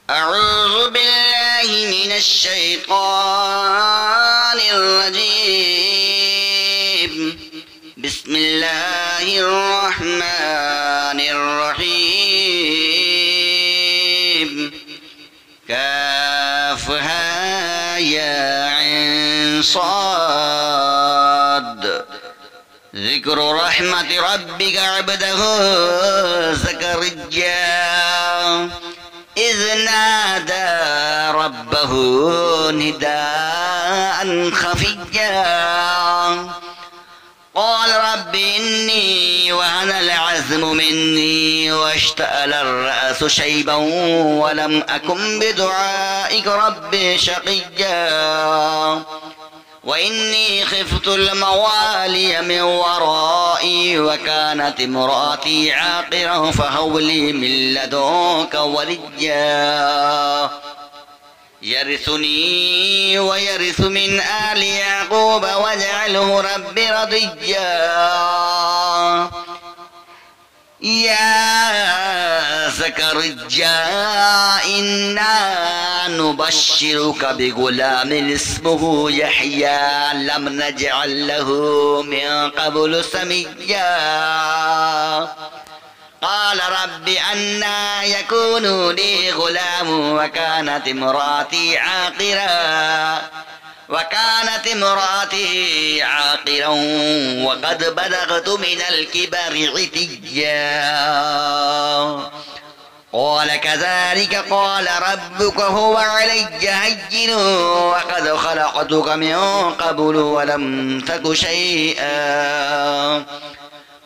أعوذ بالله من الشيطان الرجيم. بسم الله الرحمن الرحيم. كافها يا عين صاد. ذكر رحمة ربك عبده زكريا إذ نادى ربه نداء خفيا قال رب إني وهن العزم مني واشتعل الرأس شيبا ولم أكن بدعائك رب شقيا وإني خفت الموالي من ورائي وكانت امرأتي عاقرا فهب لي من لدنك وليا يرثني ويرث من آل يعقوب واجعله رب رضيا. يا زكريا إنا نبشرك بغلام اسمه يحيى لم نجعل له من قبل سميا. قال رب أنى يكون لي غلام وكانت امرأتي عاقرا وقد بلغت من الكبر عتيا. قال كذلك قال ربك هو علي هين وقد خلقتك من قبل ولم تك شيئا.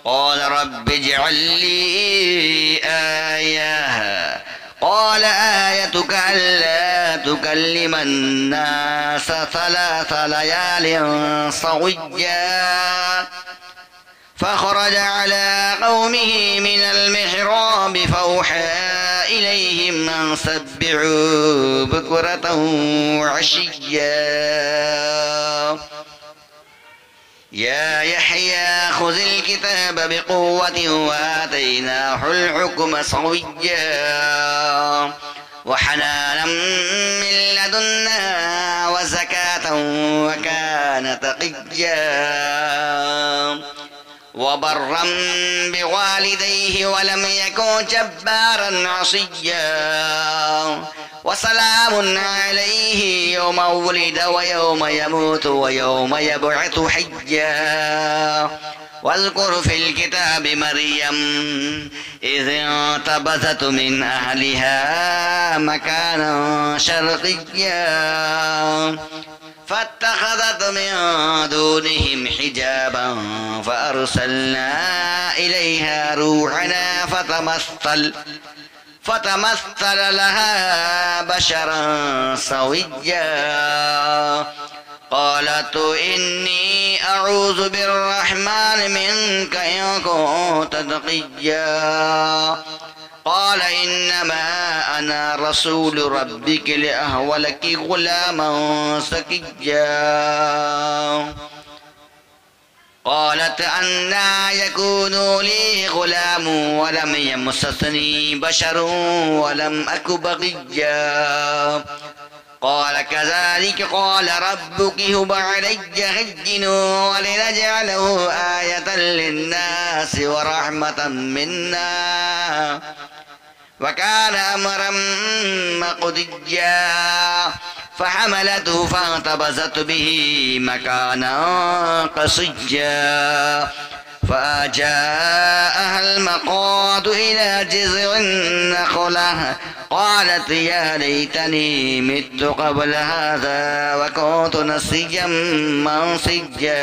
قال رب اجعل لي آية. قال آيتك ألا تكلم الناس 3 ليال صويا. فخرج على قومه من المحراب فأوحى إليهم أن سبحوا بكرة وعشيا. يا يحيى خذ الكتاب بقوة وآتيناه الحكم صويا وحنانا من لدنا وزكاة وكان تقيا وبرا بوالديه ولم يكن جبارا عصيا. وسلام عليه يوم ولد ويوم يموت ويوم يبعث حيا. واذكر في الكتاب مريم إذ انتبذت من أهلها مكانا شرقيا فاتخذت من دونهم حجابا فأرسلنا إليها روحنا فتمثل لها بشرا سويا. قالت إني أعوذ بالرحمن منك إن كنت تقيا. قال إنما أنا رسول ربك لأهب لك غلاما زكيا. قالت أنى يكون لي غلام ولم يمسسني بشر ولم أك بغيا. قال كذلك قال ربك هو علي هين ولنجعله آية للناس ورحمة منا وكان أمرا مقضيا. فحملته فانتبذت به مكانا قصيا. فجاءها المخاض إلى جذع النخلة قالت يا ليتني مت قبل هذا وكنت نسيا منسيا.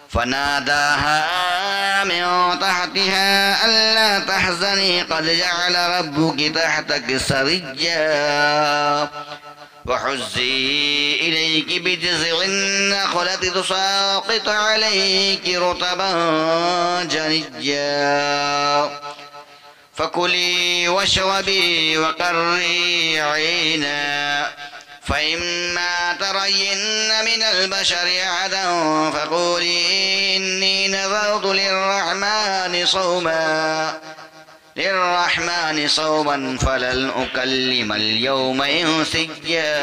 فناداها من تحتها ألا تحزني قد جعل ربك تحتك سريا. وحزي إليك بجذع النخلة تساقط عليك رطبا جنيا. فكلي واشربي وقري عينا فإما ترين من البشر أحدا فقولي إني نذرت للرحمن صوما للرحمن صوما فلن أكلم اليوم إنسيا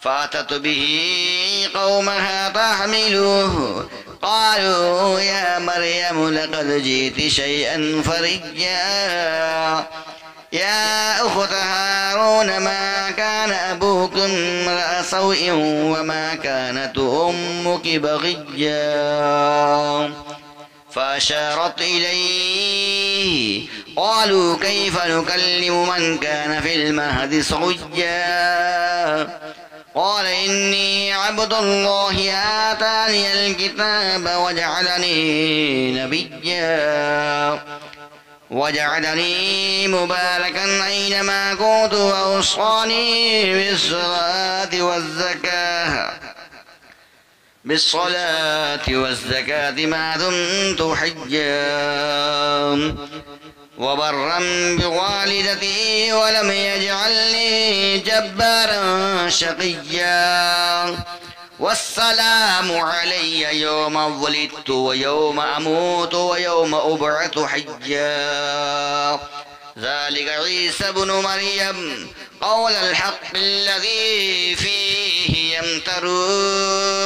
فأتت به قومها تحملوه قالوا يا مريم لقد جئت شيئا فريا يا أخت هارون ما كان أبوك امرأ سوء وما كانت أمك بغيا فأشارت إليه قالوا كيف نكلم من كان في المهد صبيا قال إني عبد الله آتاني الكتاب وجعلني مباركا أينما كنت وأوصاني بالصلاة والزكاة ما دمت حيا وبرا بوالدتي ولم يجعلني جبارا شقيا والسلام علي يوم ولدت ويوم أموت ويوم أبعث حيا ذلك عيسى بن مريم قول الحق الذي فيه يمترون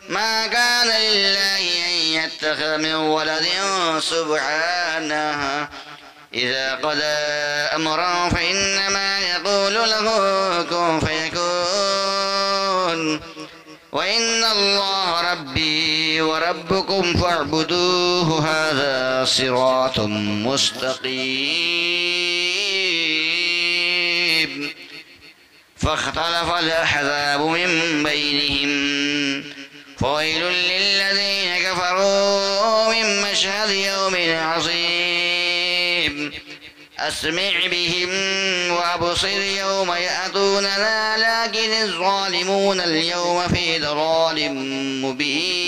ما كان لله أن يتخذ من ولد سبحانه إذا قضى أمرا فإنما يقول له كن فيكون وإن الله ربي وربكم فاعبدوه هذا صراط مستقيم فاختلف الأحزاب من بينهم فويل للذين كفروا من مشهد يوم عظيم أسمع بهم وأبصر يوم يأتوننا لكن الظالمون اليوم في ضلال مبين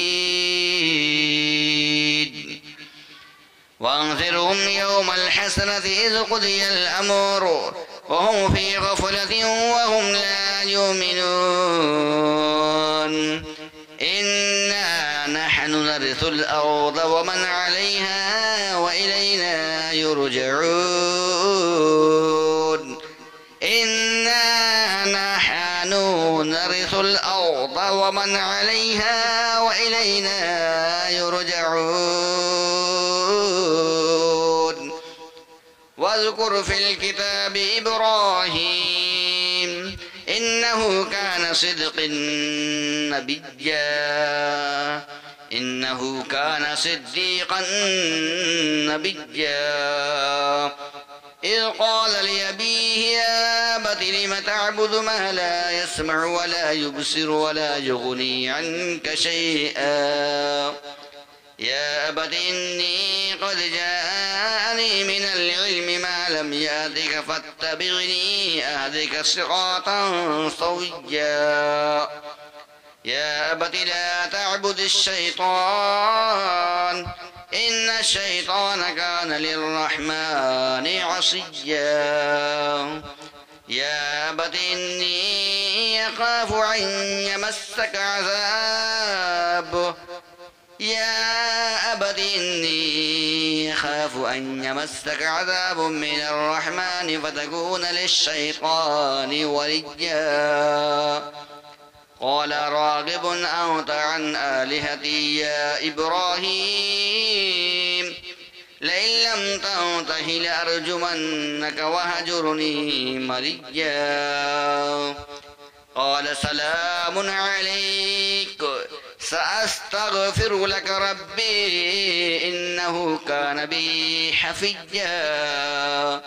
وأنذرهم يوم الحسرة إذ قضي الأمر وهم في غفلة وهم لا يؤمنون إنا نحن نرث الأرض ومن عليها وإلينا يرجعون إنا نحن نرث الأرض ومن عليها وإلينا يرجعون واذكر في الكتاب إبراهيم إنه كان صديقا نبيا إذ قال لأبيه يا أبت لم تعبد ما لا يسمع ولا يبصر ولا يغني عنك شيئا يا أبت إني قد جاءني من العلم ما لم يأتك فاتبعني أهدك صراطا سويا يا أبت لا تعبد الشيطان إن الشيطان كان للرحمن عصيا يا أبت إني أخاف أن يمسك عذاب من الرحمن فتكون للشيطان وليا قال راغب أنت عن آلهتي يا إبراهيم لئن لم تنته لأرجمنك وهجرني مليا قال سلام عليك سأستغفر لك ربي إنه كان بي حفيا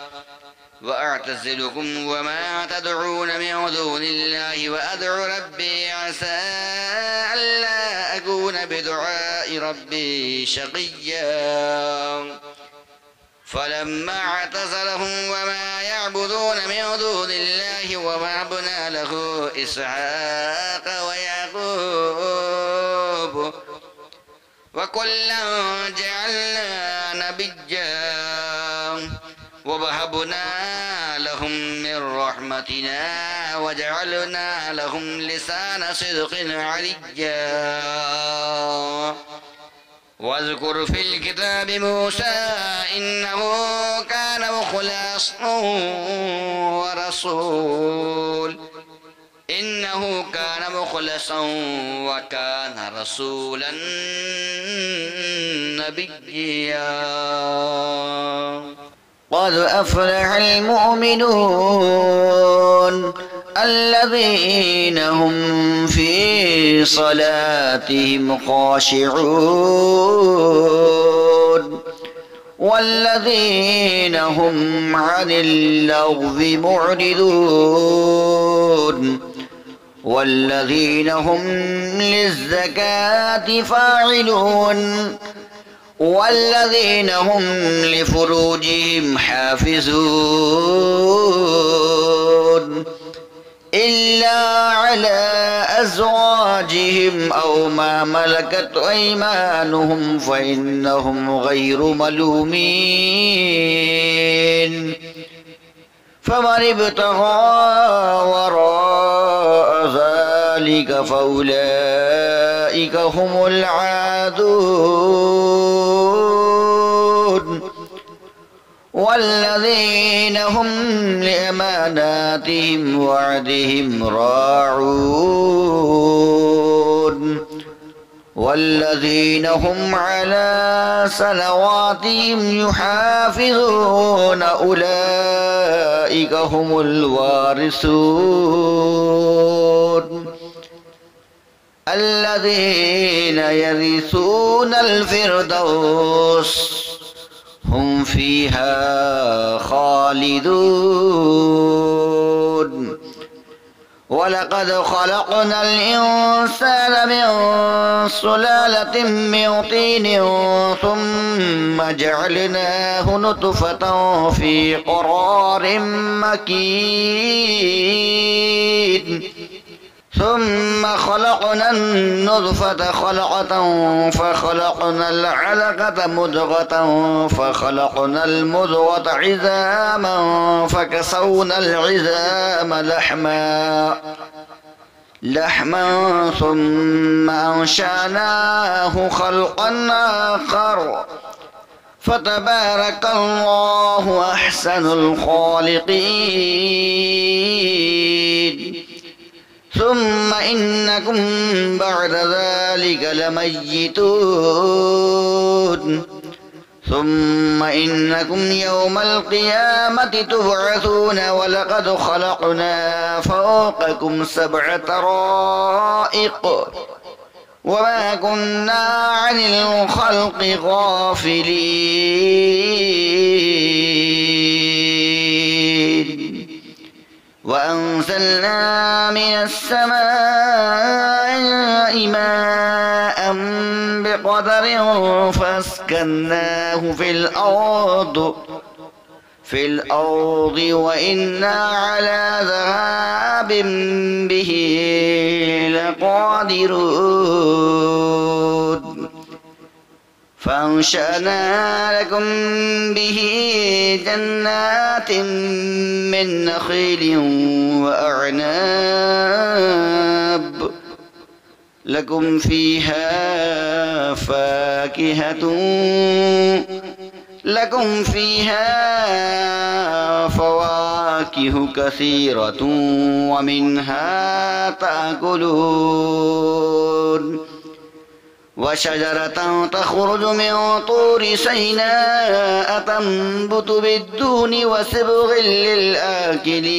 وأعتزلكم وما تدعون من دون الله وأدعو ربي عسى ألا أكون بدعاء ربي شقيا فلما اعتزلهم وما يعبدون من دون الله ووهبنا له إسحاق ويعقوب وكلا جعلنا نبيا ووهبنا لهم من رحمتنا وجعلنا لهم لسان صدق عليا واذكر في الكتاب موسى إنه كان مخلصا وكان رسولا نبيا. قد أفلح المؤمنون الذين هم في صلاتهم خاشعون والذين هم عن اللغو معرضون والذين هم للزكاة فاعلون والذين هم لفروجهم حافظون إلا على أزواجهم أو ما ملكت أيمانهم فإنهم غير ملومين. فمن ابتغى وراء ذلك فأولئك هم العادون والذين هم لأماناتهم وعدهم راعون والذين هم على صلواتهم يحافظون أولئك هم الوارثون الذين يرثون الفردوس هم فيها خالدون. ولقد خلقنا الإنسان من سلالة من طين ثم جعلناه نطفة في قرار مكين ثم خلقنا النطفة خلقة فخلقنا العلقة مضغة فخلقنا المضغة عظاما فكسونا العظام لحما ثم أنشأناه خلقا آخر فتبارك الله أحسن الخالقين. ثم إنكم بعد ذلك لميتون ثم إنكم يوم القيامة تبعثون ولقد خلقنا فوقكم 7 طرائق وما كنا عن الخلق غافلين. وأنزلنا من السماء ماء بقدر فاسكناه في الأرض وإنا على ذهاب به لقادرون. فأنشأنا لكم به جنات من نخيل وأعناب لكم فيها فواكه كثيرة ومنها تأكلون. وشجرة تخرج من طور سيناء تنبت بالدون وصبغ للآكلين.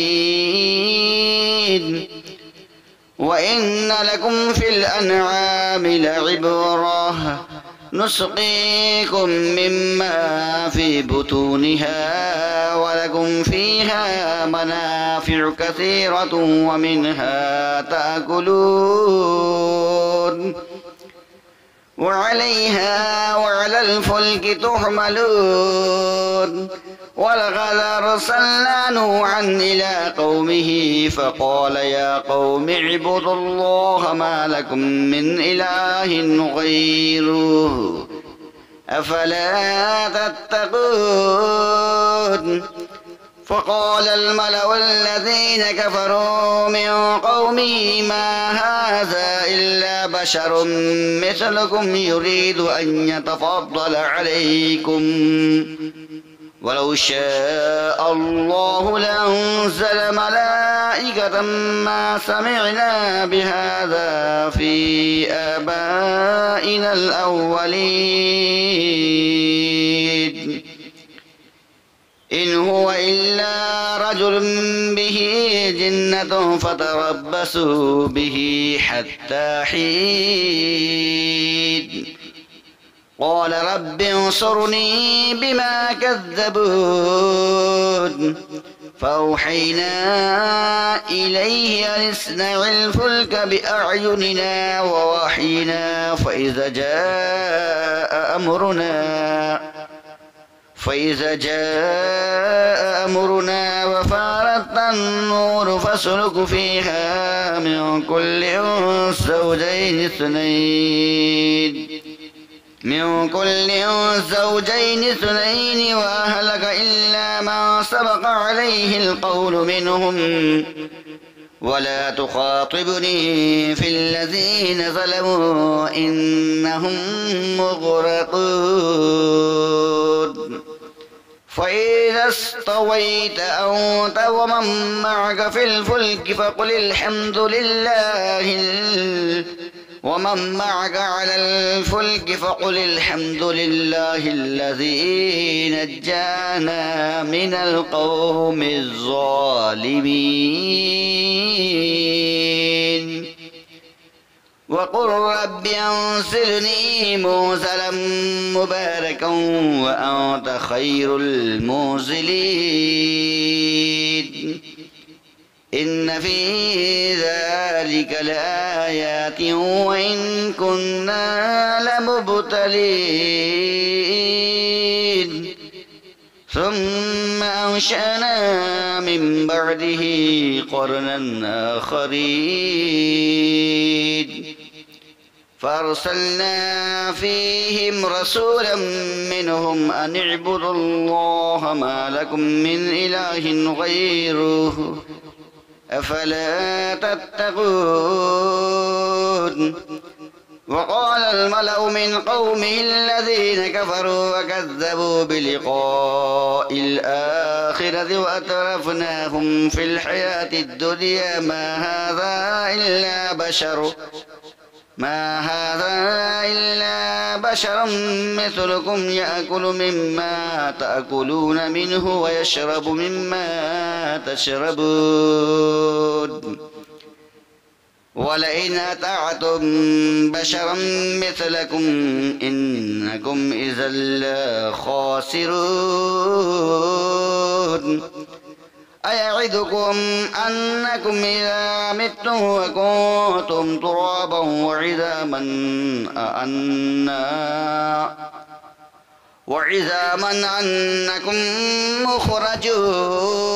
وإن لكم في الأنعام لعبرة نسقيكم مما في بطونها ولكم فيها منافع كثيرة ومنها تأكلون وعليها وعلى الفلك تحملون. ولقد أرسلنا نوحا إلى قومه فقال يا قوم اعبدوا الله ما لكم من إله غيره أفلا تتقون. فقال الملأ الذين كفروا من قومه ما هذا إلا بشر مثلكم يريد أن يتفضل عليكم ولو شاء الله لأنزل ملائكة ما سمعنا بهذا في آبائنا الأولين إن هو إلا رجل به جنة فتربصوا به حتى حين قال رب انصرني بما كذبون فأوحينا إليه أن اصنع الفلك بأعيننا ووحينا فإذا جاء أمرنا وفارت النور فاسلك فيها من كل زوجين اثنين وأهلك إلا من سبق عليه القول منهم ولا تخاطبني في الذين ظلموا إنهم مغرقون فإذا استويت أنت ومن معك في الفلك فقل الحمد لله الذي نجانا من القوم الظالمين وقل رب أنزلني منزلا مباركا وأنت خير المنزلين إن في ذلك لآيات وإن كنا لمبتلين ثم أنشأنا من بعده قرنا آخرين فأرسلنا فيهم رسولا منهم أن اعبدوا الله ما لكم من إله غيره أفلا تتقون وقال الملأ من قومه الذين كفروا وكذبوا بلقاء الآخرة وأترفناهم في الحياة الدنيا ما هذا إلا بشر مثلكم يأكل مما تأكلون منه ويشرب مما تشربون ولئن أطعتم بشرا مثلكم إنكم إذا لخاسرون أيعدكم أنكم إذا متم وكنتم ترابا وعظاما أنكم مخرجون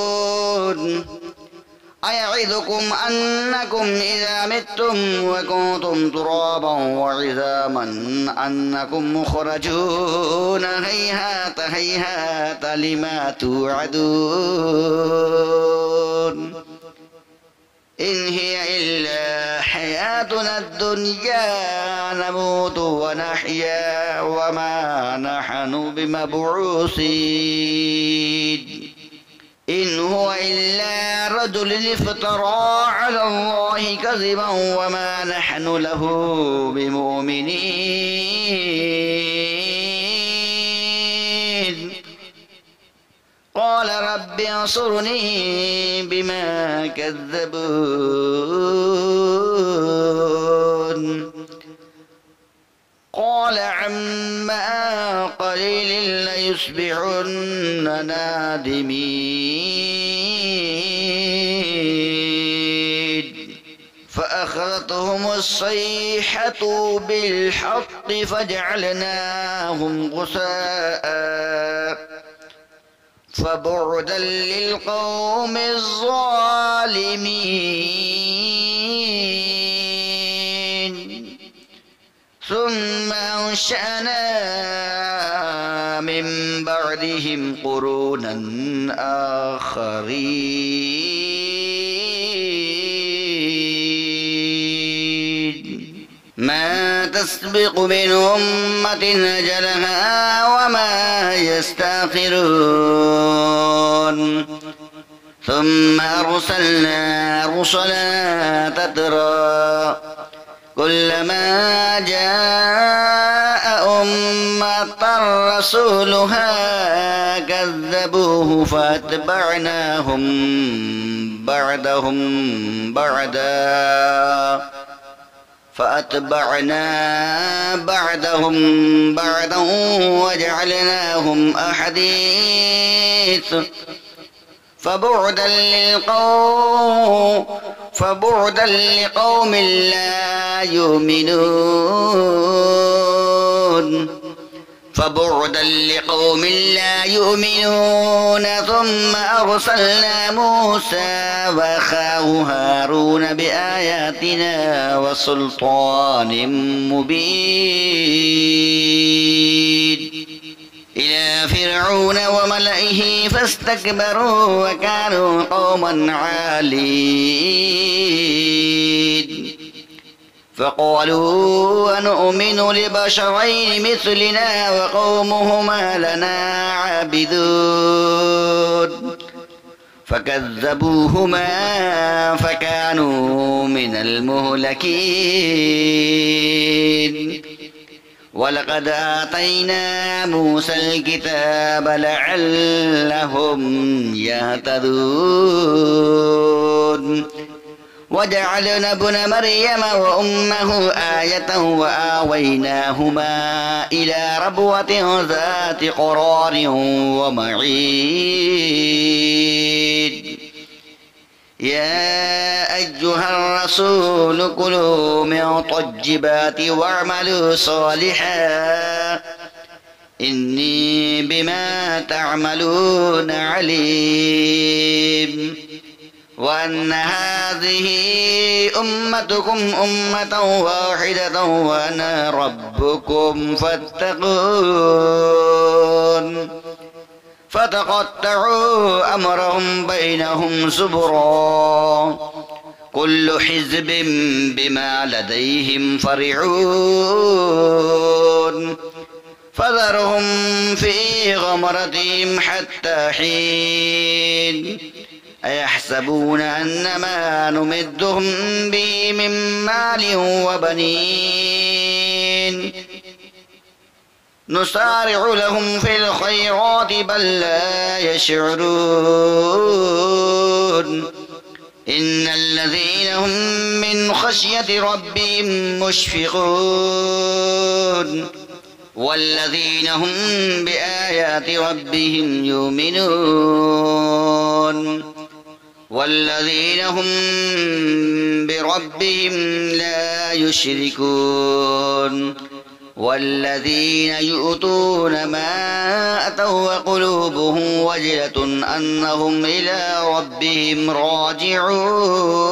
أيعدكم أنكم إذا متم وكنتم ترابا وعظاما أنكم مخرجون هيهات هيهات لما توعدون إن هي إلا حياتنا الدنيا نموت ونحيا وما نحن بمبعوثين إن هو إلا رجل افترى على الله كذبا وما نحن له بمؤمنين قال رب انصرني بما كذبون قال عما قليل ليصبحن نادمين فأخذتهم الصيحة بالحق فجعلناهم غثاء فبعدا للقوم الظالمين ثم أنشأنا من من بعدهم قرونا آخرين ما تسبق من أمة أجلها وما يستأخرون ثم أرسلنا رسلنا تترى كلما جاء أمة رسولها كذبوه فأتبعناهم بعدهم بعدا وجعلناهم أحاديث فبعدا لقوم لا يؤمنون ثم أرسلنا موسى وأخاه هارون بآياتنا وسلطان مبين إلى فرعون وملئه فاستكبروا وكانوا قوما عالين فقالوا أنؤمن لبشرين مثلنا وقومهما لنا عابدون فكذبوهما فكانوا من المهلكين ولقد آتينا موسى الكتاب لعلهم يهتدون وجعلنا ابن مريم وأمه آية وآويناهما إلى ربوة ذات قرار ومعين يا أيها الرسول كلوا من طيبات واعملوا صالحا إني بما تعملون عليم وأن هذه أمتكم أمة واحدة وأنا ربكم فاتقون فتقطعوا أمرهم بينهم زبرا كل حزب بما لديهم فرحون فذرهم في غمرتهم حتى حين أيحسبون أن ما نمدهم به من مال وبنين نسارع لهم في الخيرات بل لا يشعرون إن الذين هم من خشية ربهم مشفقون والذين هم بآيات ربهم يؤمنون والذين هم بربهم لا يشركون والذين يؤتون ما أتوا وقلوبهم وجلة أنهم إلى ربهم راجعون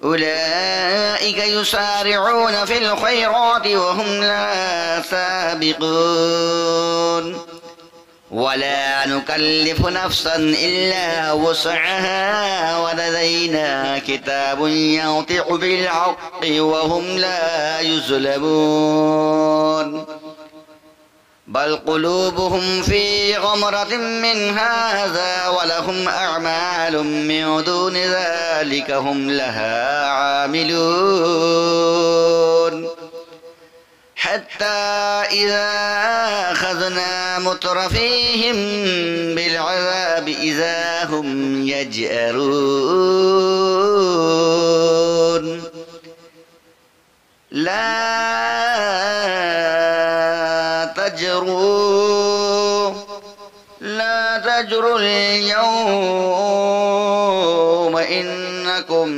أولئك يسارعون في الخيرات وهم لا سابقون ولا نكلف نفسا إلا وسعها ولدينا كتاب ينطق بالحق وهم لا يظلمون بل قلوبهم في غمرة من هذا ولهم أعمال من دون ذلك هم لها عاملون حتى إذا أخذنا مترفيهم بالعذاب إذا هم يجأرون لا تجروا اليوم إنكم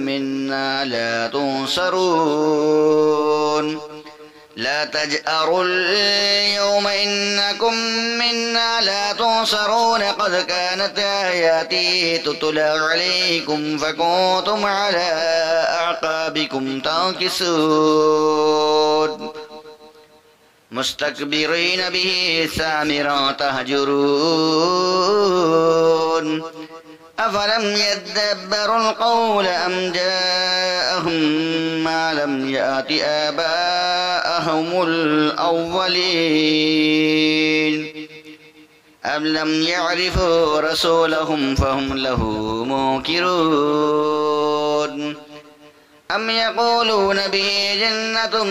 منا لا تنصرون لا تجأروا اليوم إنكم منا لا تنصرون قد كانت آياتي تتلى عليكم فكنتم على أعقابكم تنكسون مستكبرين به سامرا تهجرون أفلم يدبروا القول أم جاءهم ما لم يأت آباءهم الأولين أم لم يعرفوا رسولهم فهم له منكرون أم يقولون به جنة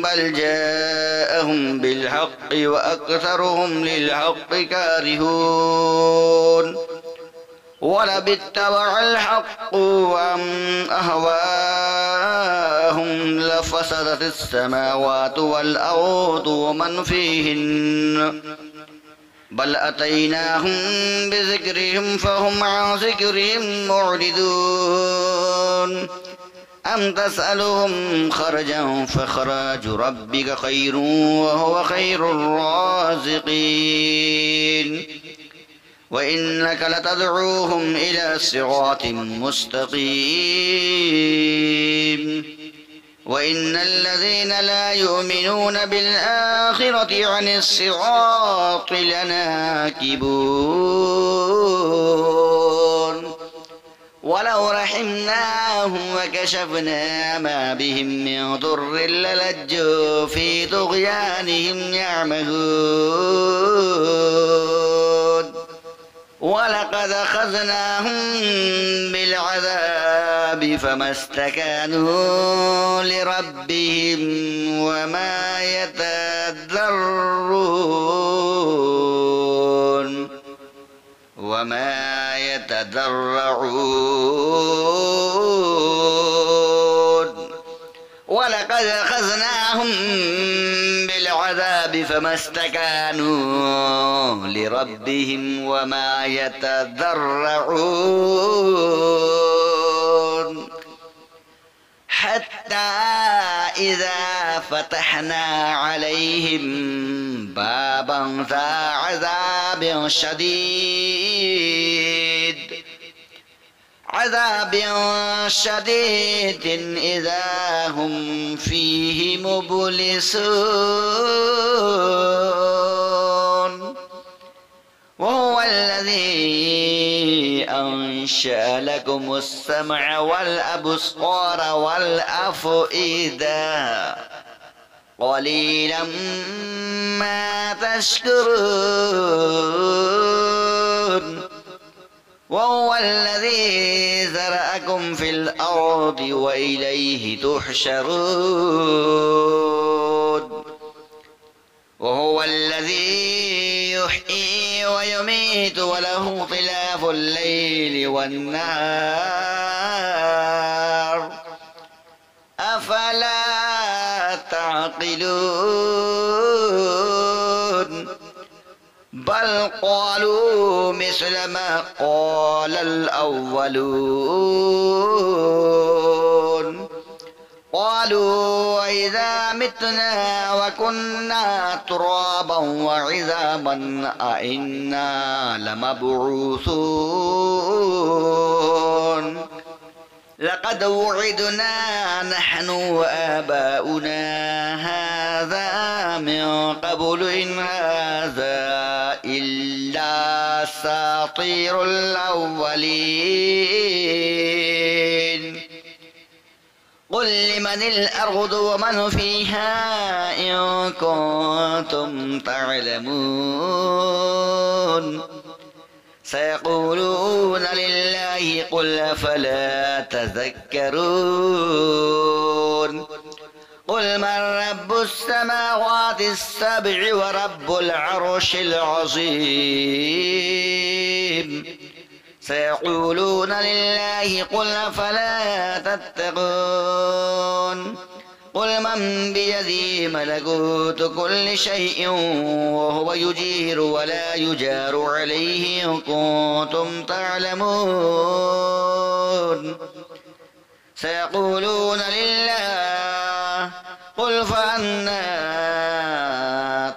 بل جاءهم بالحق وأكثرهم للحق كارهون ولو اتبع الحق أهواءهم لفسدت السماوات والأرض ومن فيهن بل أتيناهم بذكرهم فهم عن ذكرهم معرضون أم تسألهم خرجا فخراج ربك خير وهو خير الرازقين وإنك لتدعوهم إلى صراط مستقيم وإن الذين لا يؤمنون بالآخرة عن الصراط لناكبون ولو رحمناهم وكشفنا ما بهم من ضر للجوا في طغيانهم يعمهون ولقد أخذناهم بالعذاب فما استكانوا لربهم وما يتضرعون ولقد أخذناهم بالعذاب فما استكانوا لربهم وما يتضرعون حتى إذا فتحنا عليهم بابا ذا عذاب شديد إذا هم فيه مبلسون وهو الذي أنشأ لكم السمع والأبصار والأفئدة قليلا ما تشكرون وهو الذي ذرأكم في الأرض وإليه تحشرون وهو الذي يحيي ويميت وله اختلاف الليل والنهار أفلا تعقلون بل قالوا مثل ما قال الأولون قالوا إذا متنا وكنا ترابا وعظاما أئنا لمبعوثون لقد وعدنا نحن وآباؤنا هذا من قبل إن هذا إلا أساطير الأولين قل لمن الأرض ومن فيها إن كنتم تعلمون سيقولون لله قل أفلا تذكرون قل من رب السماوات السبع ورب العرش العظيم سيقولون لله قل أفلا تتقون قل من بيده ملكوت كل شيء وهو يجير ولا يجار عليه إن كنتم تعلمون سيقولون لله قل فأنا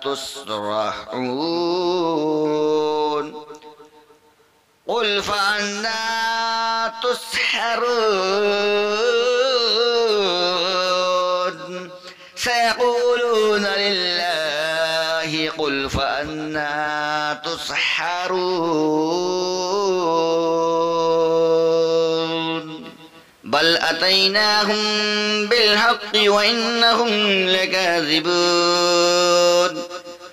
تسرحون قل فأنا تسحرون سيقولون لله يتسحرون بل أتيناهم بالحق وإنهم لكاذبون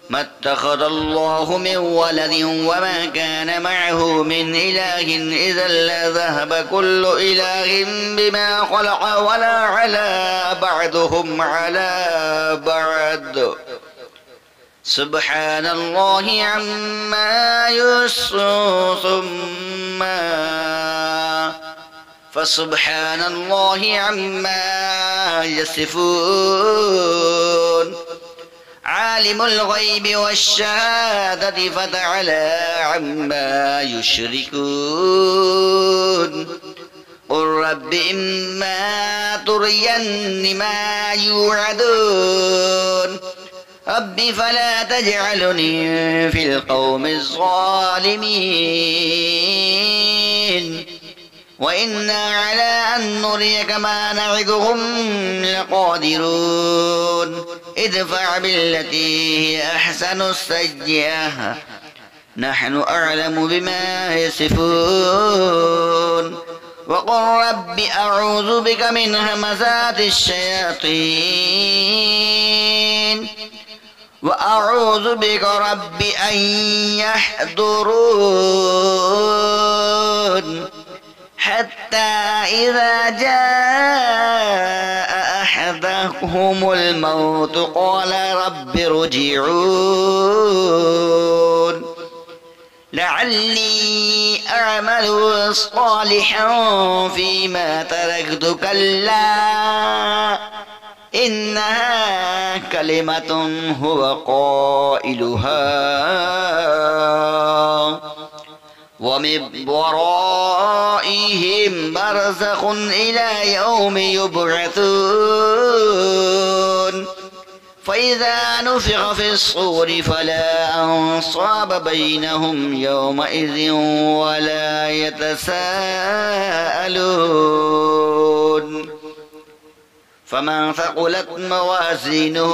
ما اتخذ الله من ولد وما كان معه من إله إذا لذهب كل إله بما خلق ولا على بعضهم على بعض سبحان الله عما يشركون فسبحان الله عما يصفون عالم الغيب والشهادة فتعالى عما يشركون قل رب إما ترين ما يوعدون رب فلا تجعلني في القوم الظالمين وإنا على أن نريك ما نعدهم لقادرون ادفع بالتي هي أحسن السيئة نحن أعلم بما يصفون وقل رب أعوذ بك من همزات الشياطين وأعوذ بك رب أن يحضرون حتى إذا جاء أحدهم الموت قال رب ارجعون لعلي أعمل صالحا فيما تركت كلا إنها كلمة هو قائلها ومن ورائهم برزخ إلى يوم يبعثون فإذا نفخ في الصور فلا أنصاب بينهم يومئذ ولا يتساءلون فمن ثقلت موازينه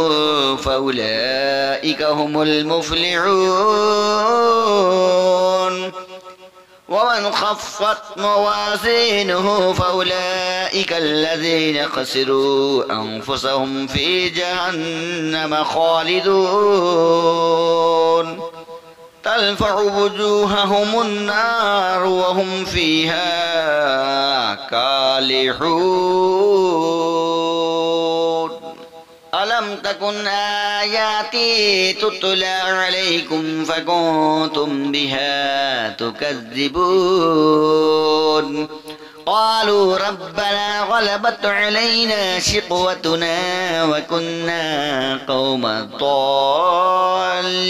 فأولئك هم المفلحون ومن خفت موازينه فأولئك الذين خسروا أنفسهم في جهنم خالدون تلفع وجوههم النار وهم فيها كالحون ألم تكن آياتي تتلى عليكم فكنتم بها تكذبون قالوا ربنا غلبت علينا شقوتنا وكنا قوما ضالين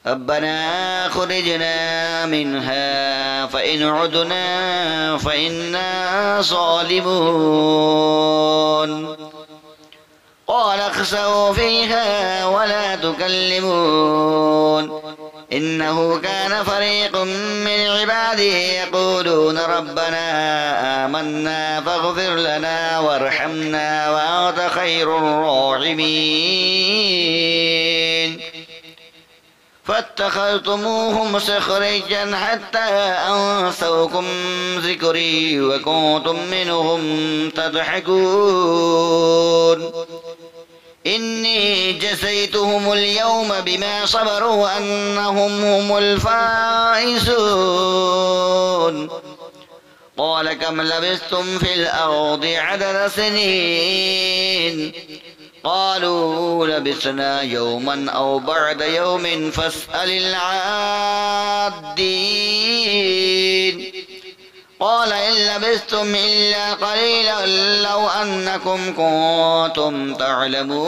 ربنا خرجنا منها فإن عدنا فإنا ظالمون قال اخسئوا فيها ولا تكلمون إنه كان فريق من عباده يقولون ربنا آمنا فاغفر لنا وارحمنا وأنت خير الراحمين فاتخذتموهم سخريا حتى أنسوكم ذكري وكنتم منهم تضحكون إني جزيتهم اليوم بما صبروا أنهم هم الفائزون قال كم لبثتم في الأرض عدد سنين قالوا لبثنا يوما أو بعد يوم فاسأل العادين قال إن لبثتم إلا قليلا لو أنكم كنتم تعلمون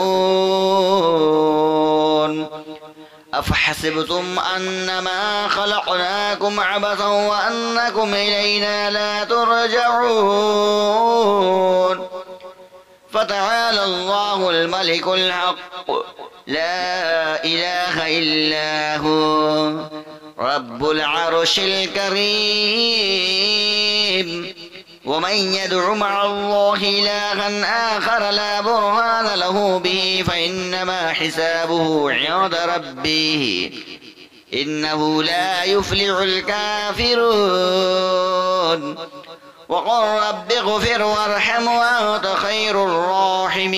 أفحسبتم أنما خلقناكم عبثا وأنكم إلينا لا ترجعون فتعالى الله الملك الحق لا إله إلا هو رب العرش الكريم ومن يدع مع الله إلها آخر لا برهان له به فإنما حسابه عند ربه إنه لا يفلح الكافرون وقل رب اغفر وارحم وأنت خير الراحمين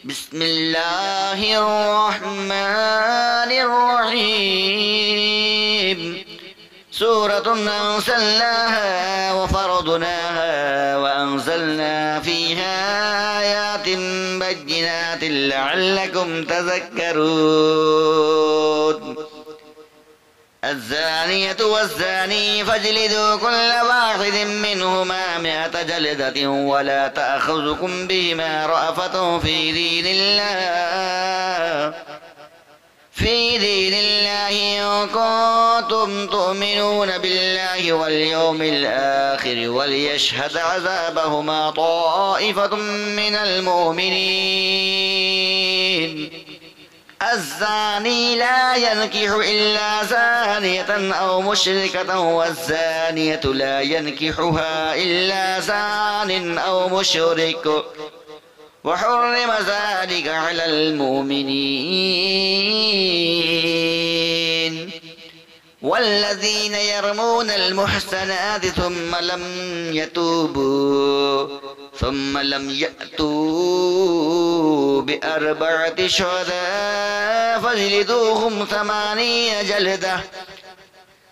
بسم الله الرحمن الرحيم سورة أنزلناها وفرضناها وأنزلنا فيها آيات بينات لعلكم تذكرون الزانية والزاني فاجلدوا كل واحد منهما 100 جلدة ولا تأخذكم بهما رأفة في دين الله إن كنتم تؤمنون بالله واليوم الآخر وليشهد عذابهما طائفة من المؤمنين الزاني لا ينكح إلا زانية أو مشركة والزانية لا ينكحها إلا زان أو مشرك وحرم ذلك على المؤمنين والذين يرمون المحسنات ثم لم يأتوا ب4 شهداء فاجلدوهم 8 جلدة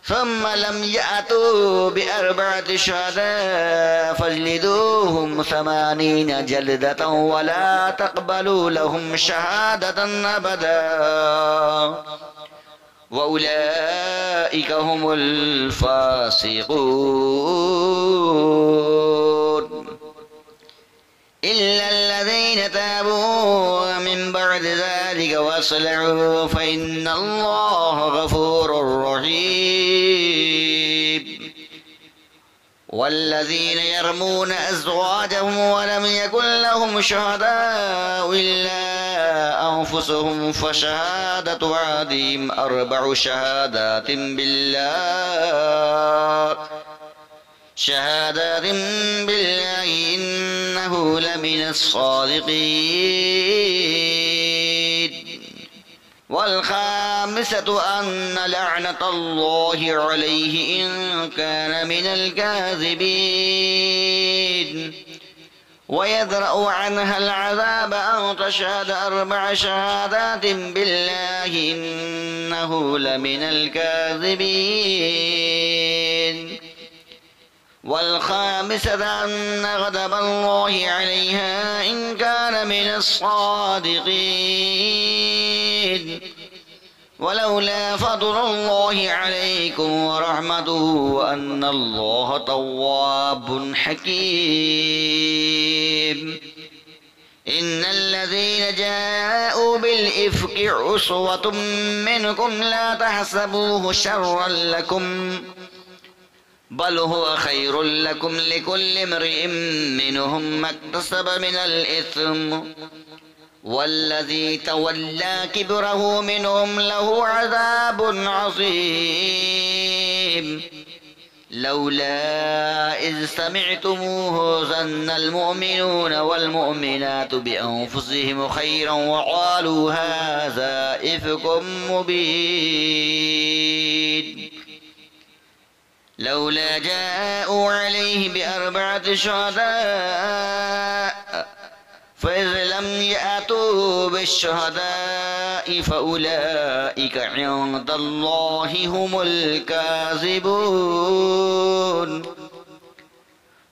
ثم لم يأتوا ب4 شهداء فاجلدوهم 80 جلدة ولا تقبلوا لهم شهادة أبدا وأولئك هم الفاسقون إلا الذين تابوا من بعد ذلك وأصلحوا فإن الله غفور رحيم والذين يرمون أزواجهم ولم يكن لهم شهداء إلا أنفسهم فشهادة أحدهم 4 شهادات بالله إنه لمن الصادقين والخامسة أن لعنة الله عليه إن كان من الكاذبين ويدرأ عنها العذاب أن تشهد 4 شهادات بالله إنه لمن الكاذبين والخامسة أن غضب الله عليها إن كان من الصادقين ولولا فضل الله عليكم ورحمته وأن الله تواب حكيم إن الذين جاءوا بالإفك عصوة منكم لا تحسبوه شرا لكم بل هو خير لكم لكل امرئ منهم ما اكتسب من الإثم والذي تولى كبره منهم له عذاب عظيم لولا إذ سمعتموه ظن المؤمنون والمؤمنات بأنفسهم خيرا وقالوا هذا إفك مبين لولا جاءوا عليه ب4 شهداء فإذ لم يأتوا بالشهداء فأولئك عند الله هم الكاذبون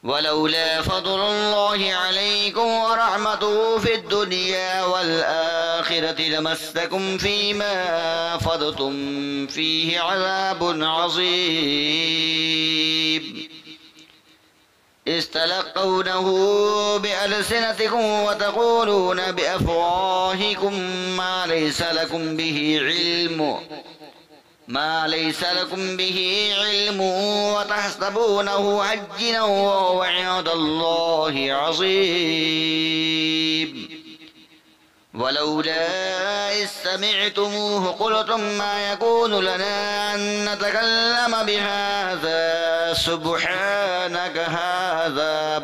ولولا فضل الله عليكم ورحمته في الدنيا والآخرة لمسكم فيما أفضتم فيه عذاب عظيم إذ تلقونه بألسنتكم وتقولون بأفواهكم ما ليس لكم به علم وتحسبونه هجنا وهو عند الله عظيم ولولا إذ سمعتموه قلتم ما يكون لنا أن نتكلم بهذا سبحانك هذا